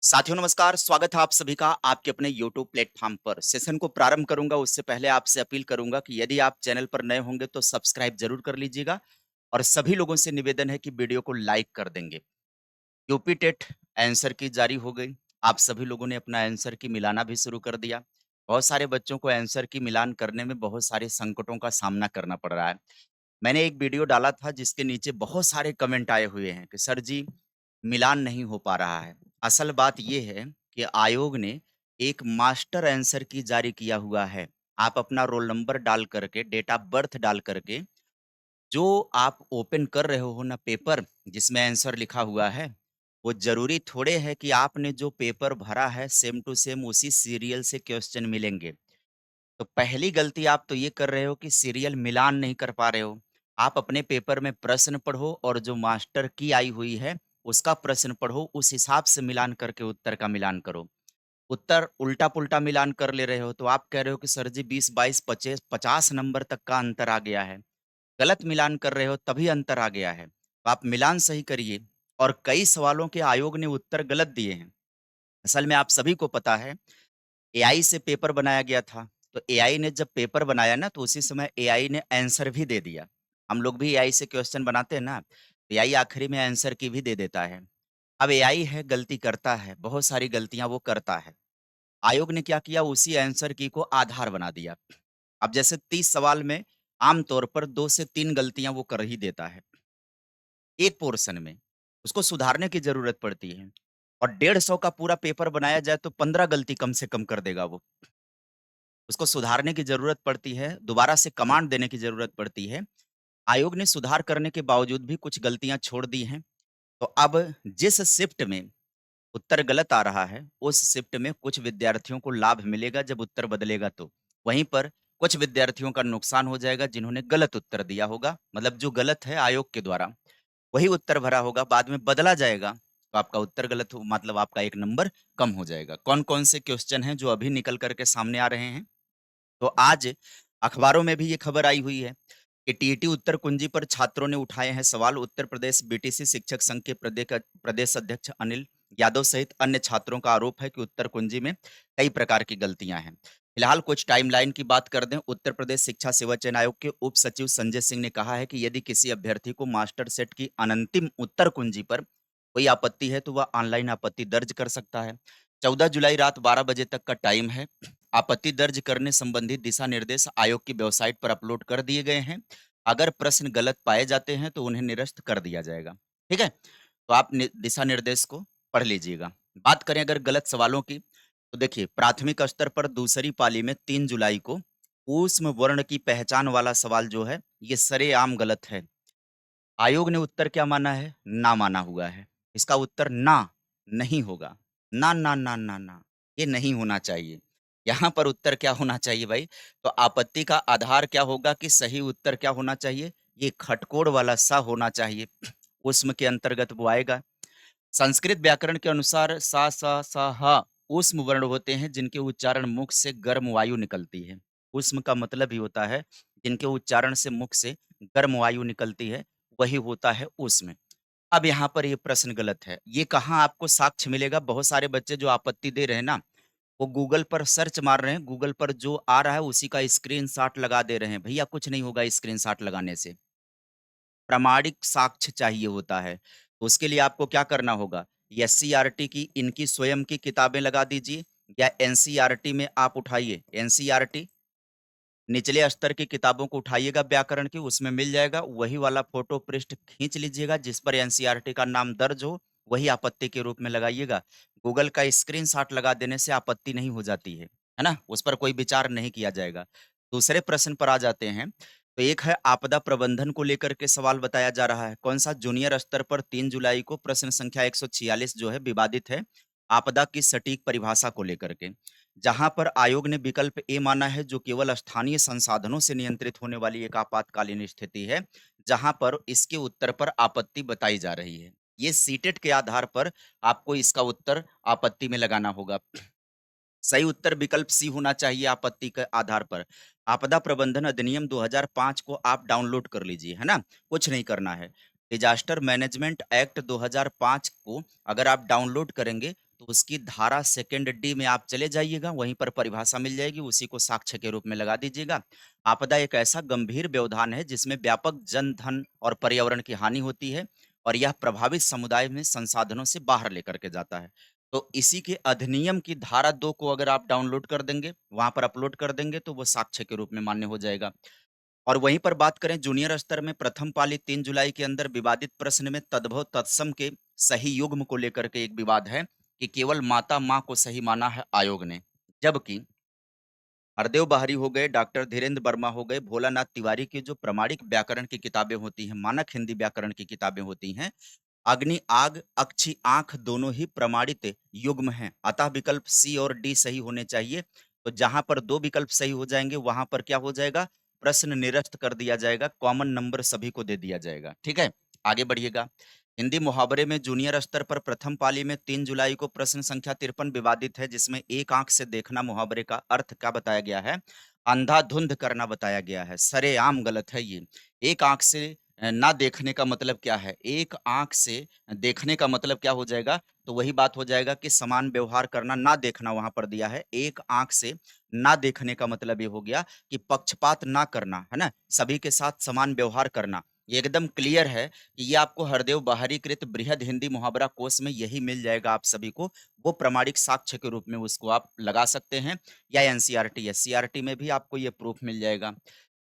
साथियों नमस्कार, स्वागत है आप सभी का आपके अपने यूट्यूब प्लेटफ़ॉर्म पर। सेशन को प्रारंभ करूँगा उससे पहले आपसे अपील करूँगा कि यदि आप चैनल पर नए होंगे तो सब्सक्राइब ज़रूर कर लीजिएगा और सभी लोगों से निवेदन है कि वीडियो को लाइक कर देंगे। यूपी टेट आंसर की जारी हो गई। आप सभी लोगों ने अपना आंसर की मिलाना भी शुरू कर दिया। बहुत सारे बच्चों को आंसर की मिलान करने में बहुत सारे संकटों का सामना करना पड़ रहा है। मैंने एक वीडियो डाला था जिसके नीचे बहुत सारे कमेंट आए हुए हैं कि सर जी मिलान नहीं हो पा रहा है। असल बात ये है कि आयोग ने एक मास्टर आंसर की जारी किया हुआ है। आप अपना रोल नंबर डाल करके, डेट ऑफ बर्थ डाल करके, जो आप ओपन कर रहे हो ना पेपर जिसमें आंसर लिखा हुआ है, वो ज़रूरी थोड़े है कि आपने जो पेपर भरा है सेम टू सेम उसी सीरियल से क्वेश्चन मिलेंगे। तो पहली गलती आप तो ये कर रहे हो कि सीरियल मिलान नहीं कर पा रहे हो। आप अपने पेपर में प्रश्न पढ़ो और जो मास्टर की आई हुई है, उसका प्रश्न पढ़ो, उस हिसाब से मिलान करके उत्तर का मिलान करो। उत्तर उल्टा-पुल्टा मिलान कर ले रहे हो, तो आप कह रहे हो कि सर जी 20, 22, 25 50 नंबर तक का अंतर आ गया है। गलत मिलान कर रहे हो तभी अंतर आ गया है। तो आप मिलान सही करिए और कई सवालों के आयोग ने उत्तर गलत दिए हैं। असल में आप सभी को पता है एआई से पेपर बनाया गया था। तो एआई ने जब पेपर बनाया ना तो उसी समय एआई ने आंसर भी दे दिया। हम लोग भी एआई से क्वेश्चन बनाते हैं ना, तो एआई आखिरी में आंसर की भी दे देता है। अब एआई है गलती करता है, बहुत सारी गलतियाँ वो करता है। आयोग ने क्या किया उसी आंसर की को आधार बना दिया। अब जैसे 30 सवाल में आम तौर पर 2 से 3 गलतियाँ वो कर ही देता है, एक पोर्शन में। उसको सुधारने की ज़रूरत पड़ती है और 150 का पूरा पेपर बनाया जाए तो 15 गलती कम से कम कर देगा वो। उसको सुधारने की ज़रूरत पड़ती है, दोबारा से कमांड देने की ज़रूरत पड़ती है। आयोग ने सुधार करने के बावजूद भी कुछ गलतियाँ छोड़ दी हैं। तो अब जिस शिफ्ट में उत्तर गलत आ रहा है, उस शिफ्ट में कुछ विद्यार्थियों को लाभ मिलेगा जब उत्तर बदलेगा तो। वहीं पर कुछ विद्यार्थियों का नुकसान हो जाएगा जिन्होंने गलत उत्तर दिया होगा, मतलब जो गलत है आयोग के द्वारा, वही उत्तर भरा होगा, बाद में बदला जाएगा, तो आपका उत्तर गलत हो मतलब आपका 1 नंबर कम हो जाएगा। कौन-कौन से क्वेश्चन हैं जो अभी निकल कर के सामने आ रहे हैं? तो आज अखबारों में भी ये खबर आई हुई है कि टीईटी उत्तर कुंजी पर छात्रों ने उठाए हैं सवाल। उत्तर प्रदेश बीटीसी शिक्षक संघ के प्रदेश अध्यक्ष अनिल यादव सहित अन्य छात्रों का आरोप है कि उत्तर कुंजी में कई प्रकार की गलतियां हैं। फिलहाल कुछ टाइमलाइन की बात कर दें। उत्तर प्रदेश शिक्षा सेवा चयन आयोग के उप सचिव संजय सिंह ने कहा है कि यदि किसी अभ्यर्थी को मास्टर सेट की अनंतिम उत्तर कुंजी पर कोई आपत्ति है तो वह ऑनलाइन आपत्ति दर्ज कर सकता है। 14 जुलाई रात 12 बजे तक का टाइम है। आपत्ति दर्ज करने संबंधी दिशा निर्देश आयोग की वेबसाइट पर अपलोड कर दिए गए हैं। अगर प्रश्न गलत पाए जाते हैं तो उन्हें निरस्त कर दिया जाएगा। ठीक है? तो आप दिशा निर्देश को पढ़ लीजिएगा। बात करें अगर गलत सवालों की, तो देखिए प्राथमिक स्तर पर दूसरी पाली में 3 जुलाई को ऊष्म वर्ण की पहचान वाला सवाल जो है, ये सरेआम गलत है। आयोग ने उत्तर क्या माना है? ना माना हुआ है। इसका उत्तर ना नहीं होगा। ना, ना, ना, ना, ना, ये नहीं होना चाहिए। यहाँ पर उत्तर क्या होना चाहिए भाई? तो आपत्ति का आधार क्या होगा कि सही उत्तर क्या होना चाहिए? ये खटकोड़ वाला सा होना चाहिए। उसमें के अंतर्गत वो आएगा। संस्कृत व्याकरण के अनुसार सा, सा, सा, हा ऊष्म वर्ण होते हैं जिनके उच्चारण मुख से गर्म वायु निकलती है। ऊष्म का मतलब ही होता है जिनके उच्चारण से मुख से गर्म वायु निकलती है, वही होता है ऊष्म। अब यहाँ पर ये प्रश्न गलत है। ये कहाँ आपको साक्ष्य मिलेगा? बहुत सारे बच्चे जो आपत्ति दे रहे हैं ना, वो गूगल पर सर्च मार रहे हैं, गूगल पर जो आ रहा है उसी का स्क्रीनशॉट लगा दे रहे हैं। भैया कुछ नहीं होगा स्क्रीनशॉट लगाने से। प्रामाणिक साक्ष्य चाहिए होता है। तो उसके लिए आपको क्या करना होगा? एससीईआरटी की इनकी स्वयं की किताबें लगा दीजिए या एनसीईआरटी में आप उठाइए। एनसीईआरटी निचले स्तर की किताबों को उठाइएगा व्याकरण की, उसमें मिल जाएगा। वही वाला फ़ोटो पृष्ठ खींच लीजिएगा जिस पर एनसीईआरटी का नाम दर्ज हो, वही आपत्ति के रूप में लगाइएगा। गूगल का स्क्रीनशॉट लगा देने से आपत्ति नहीं हो जाती है ना? उस पर कोई विचार नहीं किया जाएगा। दूसरे प्रश्न पर आ जाते हैं, तो एक है आपदा प्रबंधन को लेकर के सवाल बताया जा रहा है। कौन-सा? जूनियर स्तर पर 3 जुलाई को प्रश्न संख्या 146 जो है विवादित है, आपदा की सटीक परिभाषा को लेकर के। जहां पर आयोग ने विकल्प ए माना है जो केवल स्थानीय संसाधनों से नियंत्रित होने वाली एक आपातकालीन स्थिति है, जहां पर इसके उत्तर पर आपत्ति बताई जा रही है। ये सीटेट के आधार पर आपको इसका उत्तर आपत्ति में लगाना होगा। सही उत्तर विकल्प सी होना चाहिए आपत्ति के आधार पर। आपदा प्रबंधन अधिनियम 2005 को आप डाउनलोड कर लीजिए, है ना? कुछ नहीं करना है। डिजास्टर मैनेजमेंट एक्ट 2005 को अगर आप डाउनलोड करेंगे, तो तो उसकी धारा सेकंड डी में आप चले जाइएगा, वहीं पर परिभाषा मिल जाएगी, उसी को साक्ष्य के रूप में लगा दीजिएगा। आपदा एक ऐसा गंभीर व्यवधान है जिसमें व्यापक जन, धन और पर्यावरण की हानि होती है और यह प्रभावित समुदाय में संसाधनों से बाहर लेकर के जाता है। तो इसी के अधिनियम की धारा 2 को अगर आप डाउनलोड कर देंगे, वहाँ पर अपलोड कर देंगे तो वो साक्ष्य के रूप में मान्य हो जाएगा। और वहीं पर बात करें जूनियर स्तर में प्रथम पाली 3 जुलाई के अंदर विवादित प्रश्न में तद्भव तत्सम के सही युग्म को लेकर के एक विवाद है कि केवल माता माँ को सही माना है आयोग ने। जबकि हरदेव बाहरी हो गए, डॉक्टर धीरेन्द्र वर्मा हो गए, भोलानाथ तिवारी की जो प्रामाणिक व्याकरण की किताबें होती हैं, मानक हिंदी व्याकरण की किताबें होती हैं, अग्नि, आग, अक्षी, आँख दोनों ही प्रमाणित युग्म हैं। अतः विकल्प सी और डी सही होने चाहिए। तो जहाँ पर 2 विकल्प सही हो जाएँगे, वहाँ पर क्या हो जाएगा? प्रश्न निरस्त कर दिया जाएगा, कॉमन नंबर सभी को दे दिया जाएगा। ठीक है? आगे बढ़िएगा। हिंदी मुहावरे में जूनियर स्तर पर प्रथम पाली में 3 जुलाई को प्रश्न संख्या 53 विवादित है, जिसमें एक आँख से देखना मुहावरे का अर्थ क्या बताया गया है? अंधाधुंध करना बताया गया है। सरेआम गलत है ये। एक आँख से ना देखने का मतलब क्या है? एक आँख से देखने का मतलब क्या हो जाएगा? तो वही बात हो जाएगा कि समान व्यवहार करना, ना देखना वहाँ पर दिया है। एक आँख से ना देखने का मतलब ये हो गया कि पक्षपात ना करना, है ना? सभी के साथ समान व्यवहार करना। ये एकदम क्लियर है कि ये आपको हरदेव बाहरीकृत बृहद हिंदी मुहावरा कोश में यही मिल जाएगा आप सभी को। वो प्रामाणिक साक्ष्य के रूप में उसको आप लगा सकते हैं या एनसीईआरटी, एससीईआरटी में भी आपको ये प्रूफ मिल जाएगा।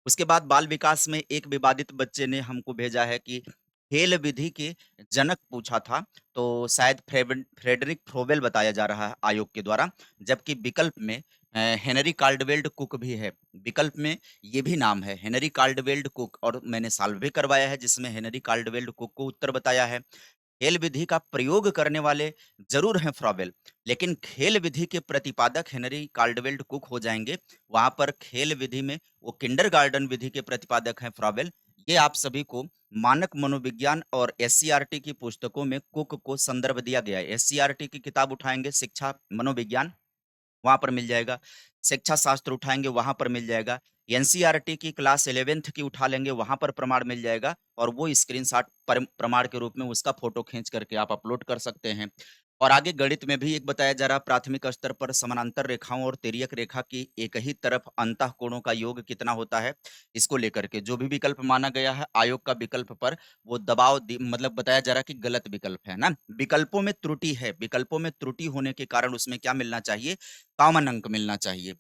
उसके बाद बाल विकास में एक विवादित बच्चे ने हमको भेजा है कि खेल विधि के जनक पूछा था, तो शायद फ्रेडरिक फ्रोबेल बताया जा रहा है आयोग के द्वारा, जबकि विकल्प में हेनरी कार्लवेल्ड कुक भी है। विकल्प में ये भी नाम है हेनरी कार्लवेल्ड कुक और मैंने सॉल्व भी करवाया है जिसमें हेनरी कार्लवेल्ड कुक को उत्तर बताया है। खेल विधि का प्रयोग करने वाले जरूर हैं फ्रॉबेल, लेकिन खेल विधि के प्रतिपादक हेनरी कार्लवेल्ड कुक हो जाएंगे। वहां पर खेल विधि में वो किंडरगार्टन विधि के प्रतिपादक हैं फ्रॉबेल। ये आप सभी को मानक मनोविज्ञान और एससीईआरटी की पुस्तकों में कुक को संदर्भ दिया गया है। एससीईआरटी की किताब उठाएंगे शिक्षा मनोविज्ञान, वहाँ पर मिल जाएगा। शिक्षा शास्त्र उठाएँगे, वहाँ पर मिल जाएगा। एनसीईआरटी की क्लास 11th की उठा लेंगे, वहाँ पर प्रमाण मिल जाएगा और वो स्क्रीनशॉट प्रमाण के रूप में उसका फ़ोटो खींच करके आप अपलोड कर सकते हैं। और आगे गणित में भी एक बताया जा रहा है प्राथमिक स्तर पर समानांतर रेखाओं और तिर्यक रेखा की एक ही तरफ अंतःकोणों का योग कितना होता है, इसको लेकर के जो भी विकल्प माना गया है आयोग का विकल्प पर वो दबाव मतलब बताया जा रहा है कि गलत विकल्प है ना। विकल्पों में त्रुटि है, विकल्पों में त्रुटि होने के कारण उसमें क्या मिलना चाहिए? कॉमन अंक मिलना चाहिए।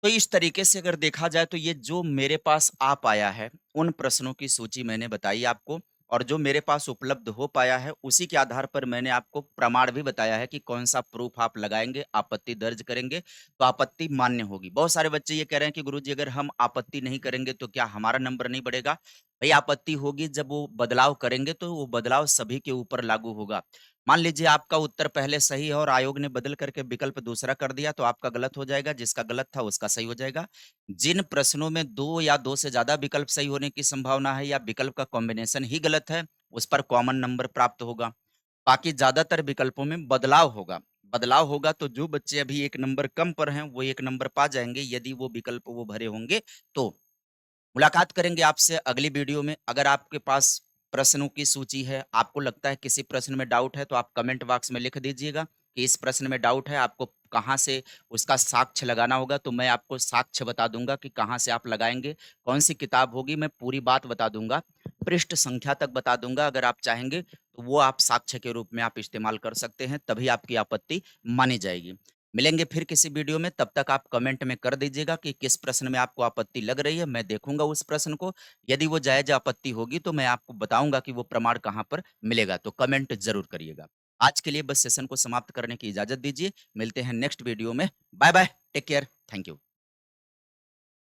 तो इस तरीके से अगर देखा जाए तो ये जो मेरे पास आ पाया है, उन प्रश्नों की सूची मैंने बताई आपको और जो मेरे पास उपलब्ध हो पाया है, उसी के आधार पर मैंने आपको प्रमाण भी बताया है कि कौन-सा प्रूफ आप लगाएँगे, आपत्ति दर्ज करेंगे, तो आपत्ति मान्य होगी। बहुत सारे बच्चे ये कह रहे हैं कि गुरुजी अगर हम आपत्ति नहीं करेंगे तो क्या हमारा नंबर नहीं बढ़ेगा? भई आपत्ति होगी जब वो बदलाव करेंगे तो वो बदलाव सभी के ऊपर लागू होगा। मान लीजिए आपका उत्तर पहले सही है और आयोग ने बदल करके विकल्प दूसरा कर दिया तो आपका गलत हो जाएगा, जिसका गलत था उसका सही हो जाएगा। जिन प्रश्नों में 2 या 2 से ज़्यादा विकल्प सही होने की संभावना है या विकल्प का कॉम्बिनेशन ही गलत है, उस पर कॉमन नंबर प्राप्त होगा। बाकी ज़्यादातर विकल्पों में बदलाव होगा। बदलाव होगा तो जो बच्चे अभी 1 नंबर कम पर हैं, वो 1 नंबर पा जाएँगे यदि वो विकल्प वो भरे होंगे तो। मुलाकात करेंगे आपसे अगली वीडियो में। अगर आपके पास प्रश्नों की सूची है, आपको लगता है किसी प्रश्न में डाउट है, तो आप कमेंट बॉक्स में लिख दीजिएगा कि इस प्रश्न में डाउट है, आपको कहाँ से उसका साक्ष्य लगाना होगा, तो मैं आपको साक्ष्य बता दूँगा कि कहाँ से आप लगाएँगे, कौन-सी किताब होगी, मैं पूरी बात बता दूँगा। पृष्ठ संख्या तक बता दूँगा, अगर आप चाहेंगे, तो वो आप साक्ष्य के रूप में आप इस्तेमाल कर सकते हैं, तभी आपकी आपत्ति मानी जाएगी। मिलेंगे फिर किसी वीडियो में, तब तक आप कमेंट में कर दीजिएगा कि किस प्रश्न में आपको आपत्ति लग रही है, मैं देखूँगा उस प्रश्न को। यदि वो जायज़ आपत्ति होगी तो मैं आपको बताऊँगा कि वो प्रमाण कहाँ पर मिलेगा, तो कमेंट ज़रूर करिएगा। आज के लिए बस सेशन को समाप्त करने की इजाज़त दीजिए, मिलते हैं नेक्स्ट वीडियो में। Bye bye, take care, thank you.